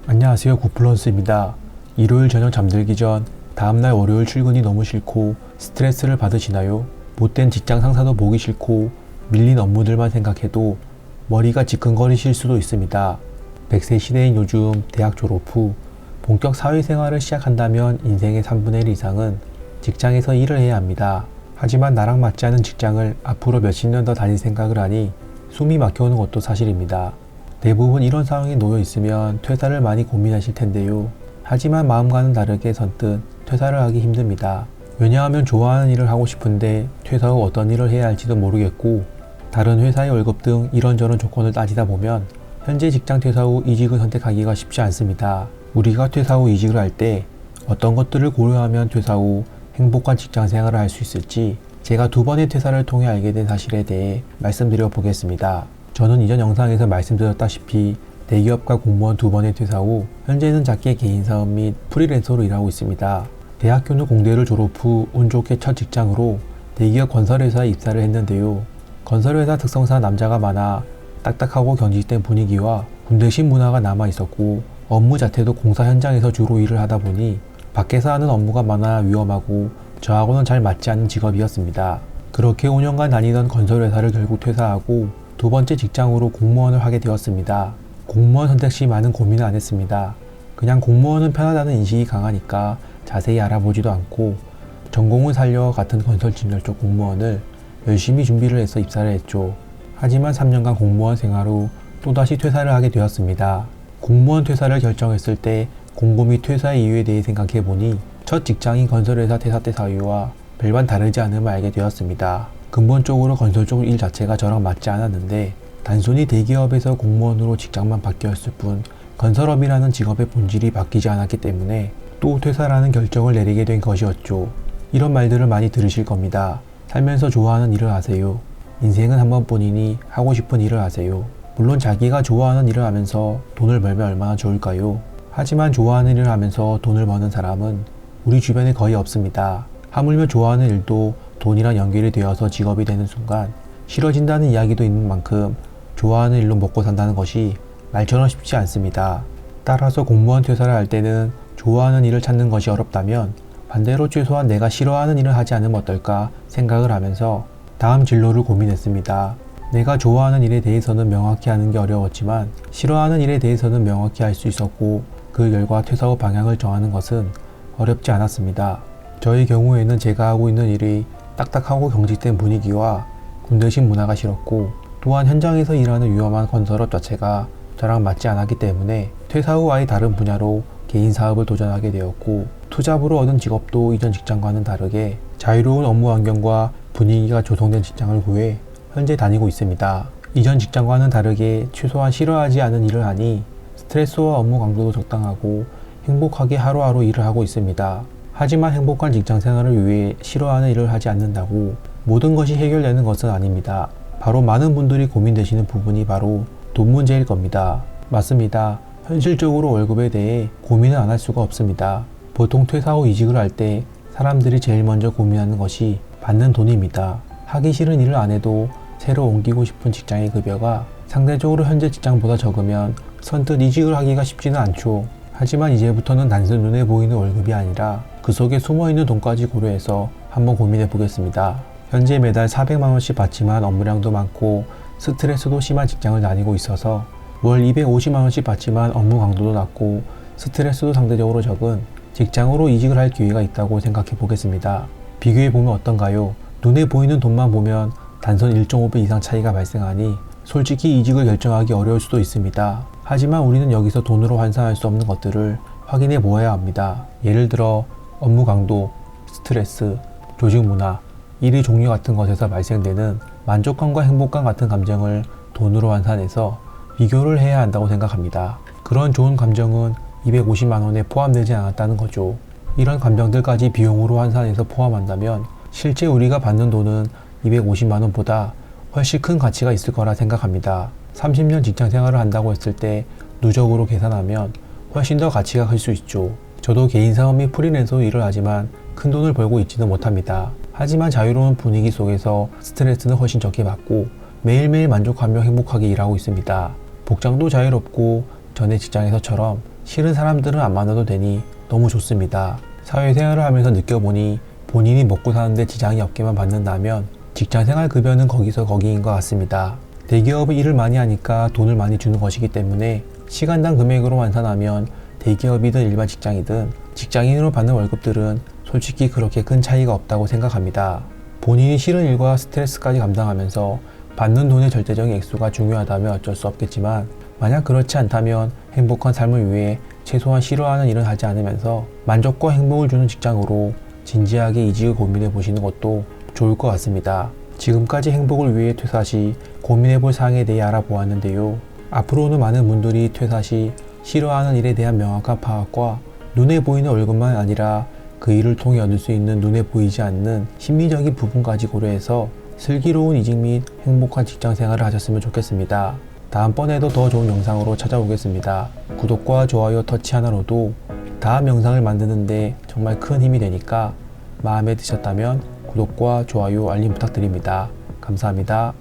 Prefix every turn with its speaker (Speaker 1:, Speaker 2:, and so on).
Speaker 1: 안녕하세요, 구플런스입니다. 일요일 저녁 잠들기 전 다음날 월요일 출근이 너무 싫고 스트레스를 받으시나요? 못된 직장 상사도 보기 싫고 밀린 업무들만 생각해도 머리가 지끈거리실 수도 있습니다. 100세 시대인 요즘 대학 졸업 후 본격 사회생활을 시작한다면 인생의 3분의 1 이상은 직장에서 일을 해야 합니다. 하지만 나랑 맞지 않은 직장을 앞으로 몇십 년 더 다닐 생각을 하니 숨이 막혀오는 것도 사실입니다. 대부분 이런 상황에 놓여 있으면 퇴사를 많이 고민하실 텐데요. 하지만 마음과는 다르게 선뜻 퇴사를 하기 힘듭니다. 왜냐하면 좋아하는 일을 하고 싶은데 퇴사 후 어떤 일을 해야 할지도 모르겠고 다른 회사의 월급 등 이런저런 조건을 따지다 보면 현재 직장 퇴사 후 이직을 선택하기가 쉽지 않습니다. 우리가 퇴사 후 이직을 할 때 어떤 것들을 고려하면 퇴사 후 행복한 직장 생활을 할 수 있을지 제가 2번의 퇴사를 통해 알게 된 사실에 대해 말씀드려 보겠습니다. 저는 이전 영상에서 말씀드렸다시피 대기업과 공무원 2번의 퇴사 후 현재는 작게 개인사업 및 프리랜서로 일하고 있습니다. 대학교는 공대를 졸업 후 운 좋게 첫 직장으로 대기업 건설회사에 입사를 했는데요. 건설회사 특성상 남자가 많아 딱딱하고 경직된 분위기와 군대식 문화가 남아 있었고 업무 자체도 공사 현장에서 주로 일을 하다 보니 밖에서 하는 업무가 많아 위험하고 저하고는 잘 맞지 않는 직업이었습니다. 그렇게 5년간 다니던 건설회사를 결국 퇴사하고 2번째 직장으로 공무원을 하게 되었습니다. 공무원 선택 시 많은 고민을 안 했습니다. 그냥 공무원은 편하다는 인식이 강하니까 자세히 알아보지도 않고 전공을 살려 같은 건설 진열 쪽 공무원을 열심히 준비를 해서 입사를 했죠. 하지만 3년간 공무원 생활 후 또다시 퇴사를 하게 되었습니다. 공무원 퇴사를 결정했을 때 공고 및 퇴사 이유에 대해 생각해보니 첫 직장인 건설회사 퇴사 때 사유와 별반 다르지 않음을 알게 되었습니다. 근본적으로 건설 쪽 일 자체가 저랑 맞지 않았는데 단순히 대기업에서 공무원으로 직장만 바뀌었을 뿐 건설업이라는 직업의 본질이 바뀌지 않았기 때문에 또 퇴사라는 결정을 내리게 된 것이었죠. 이런 말들을 많이 들으실 겁니다. 살면서 좋아하는 일을 하세요. 인생은 한 번뿐이니 하고 싶은 일을 하세요. 물론 자기가 좋아하는 일을 하면서 돈을 벌면 얼마나 좋을까요? 하지만 좋아하는 일을 하면서 돈을 버는 사람은 우리 주변에 거의 없습니다. 하물며 좋아하는 일도 돈이랑 연결이 되어서 직업이 되는 순간 싫어진다는 이야기도 있는 만큼 좋아하는 일로 먹고 산다는 것이 말처럼 쉽지 않습니다. 따라서 공무원 퇴사를 할 때는 좋아하는 일을 찾는 것이 어렵다면 반대로 최소한 내가 싫어하는 일을 하지 않으면 어떨까 생각을 하면서 다음 진로를 고민했습니다. 내가 좋아하는 일에 대해서는 명확히 하는 게 어려웠지만 싫어하는 일에 대해서는 명확히 할 수 있었고 그 결과 퇴사 후 방향을 정하는 것은 어렵지 않았습니다. 저의 경우에는 제가 하고 있는 일이 딱딱하고 경직된 분위기와 군대식 문화가 싫었고 또한 현장에서 일하는 위험한 건설업 자체가 저랑 맞지 않았기 때문에 퇴사 후 아예 다른 분야로 개인 사업을 도전하게 되었고 투잡으로 얻은 직업도 이전 직장과는 다르게 자유로운 업무 환경과 분위기가 조성된 직장을 구해 현재 다니고 있습니다. 이전 직장과는 다르게 최소한 싫어하지 않은 일을 하니 스트레스와 업무 강도도 적당하고 행복하게 하루하루 일을 하고 있습니다. 하지만 행복한 직장 생활을 위해 싫어하는 일을 하지 않는다고 모든 것이 해결되는 것은 아닙니다. 바로 많은 분들이 고민되시는 부분이 바로 돈 문제일 겁니다. 맞습니다. 현실적으로 월급에 대해 고민을 안 할 수가 없습니다. 보통 퇴사 후 이직을 할 때 사람들이 제일 먼저 고민하는 것이 받는 돈입니다. 하기 싫은 일을 안 해도 새로 옮기고 싶은 직장의 급여가 상대적으로 현재 직장보다 적으면 선뜻 이직을 하기가 쉽지는 않죠. 하지만 이제부터는 단순 눈에 보이는 월급이 아니라 그 속에 숨어있는 돈까지 고려해서 한번 고민해 보겠습니다. 현재 매달 400만원씩 받지만 업무량도 많고 스트레스도 심한 직장을 다니고 있어서 월 250만원씩 받지만 업무 강도도 낮고 스트레스도 상대적으로 적은 직장으로 이직을 할 기회가 있다고 생각해 보겠습니다. 비교해 보면 어떤가요? 눈에 보이는 돈만 보면 단순 1.5배 이상 차이가 발생하니 솔직히 이직을 결정하기 어려울 수도 있습니다. 하지만 우리는 여기서 돈으로 환산할 수 없는 것들을 확인해 보아야 합니다. 예를 들어 업무 강도, 스트레스, 조직 문화, 일의 종류 같은 것에서 발생되는 만족감과 행복감 같은 감정을 돈으로 환산해서 비교를 해야 한다고 생각합니다. 그런 좋은 감정은 250만원에 포함되지 않았다는 거죠. 이런 감정들까지 비용으로 환산해서 포함한다면 실제 우리가 받는 돈은 250만원보다 훨씬 큰 가치가 있을 거라 생각합니다. 30년 직장 생활을 한다고 했을 때 누적으로 계산하면 훨씬 더 가치가 클 수 있죠. 저도 개인 사업 및 프리랜서 일을 하지만 큰 돈을 벌고 있지는 못합니다. 하지만 자유로운 분위기 속에서 스트레스는 훨씬 적게 받고 매일매일 만족하며 행복하게 일하고 있습니다. 복장도 자유롭고 전에 직장에서처럼 싫은 사람들은 안 만나도 되니 너무 좋습니다. 사회생활을 하면서 느껴보니 본인이 먹고 사는데 지장이 없게만 받는다면 직장생활 급여는 거기서 거기인 것 같습니다. 대기업은 일을 많이 하니까 돈을 많이 주는 것이기 때문에 시간당 금액으로 환산하면 대기업이든 일반 직장이든 직장인으로 받는 월급들은 솔직히 그렇게 큰 차이가 없다고 생각합니다. 본인이 싫은 일과 스트레스까지 감당하면서 받는 돈의 절대적인 액수가 중요하다면 어쩔 수 없겠지만 만약 그렇지 않다면 행복한 삶을 위해 최소한 싫어하는 일은 하지 않으면서 만족과 행복을 주는 직장으로 진지하게 이직을 고민해 보시는 것도 좋을 것 같습니다. 지금까지 행복을 위해 퇴사 시 고민해 볼 사항에 대해 알아보았는데요. 앞으로는 많은 분들이 퇴사 시 싫어하는 일에 대한 명확한 파악과 눈에 보이는 월급만 아니라 그 일을 통해 얻을 수 있는 눈에 보이지 않는 심리적인 부분까지 고려해서 슬기로운 이직 및 행복한 직장 생활을 하셨으면 좋겠습니다. 다음번에도 더 좋은 영상으로 찾아오겠습니다. 구독과 좋아요 터치 하나로도 다음 영상을 만드는데 정말 큰 힘이 되니까 마음에 드셨다면 구독과 좋아요 알림 부탁드립니다. 감사합니다.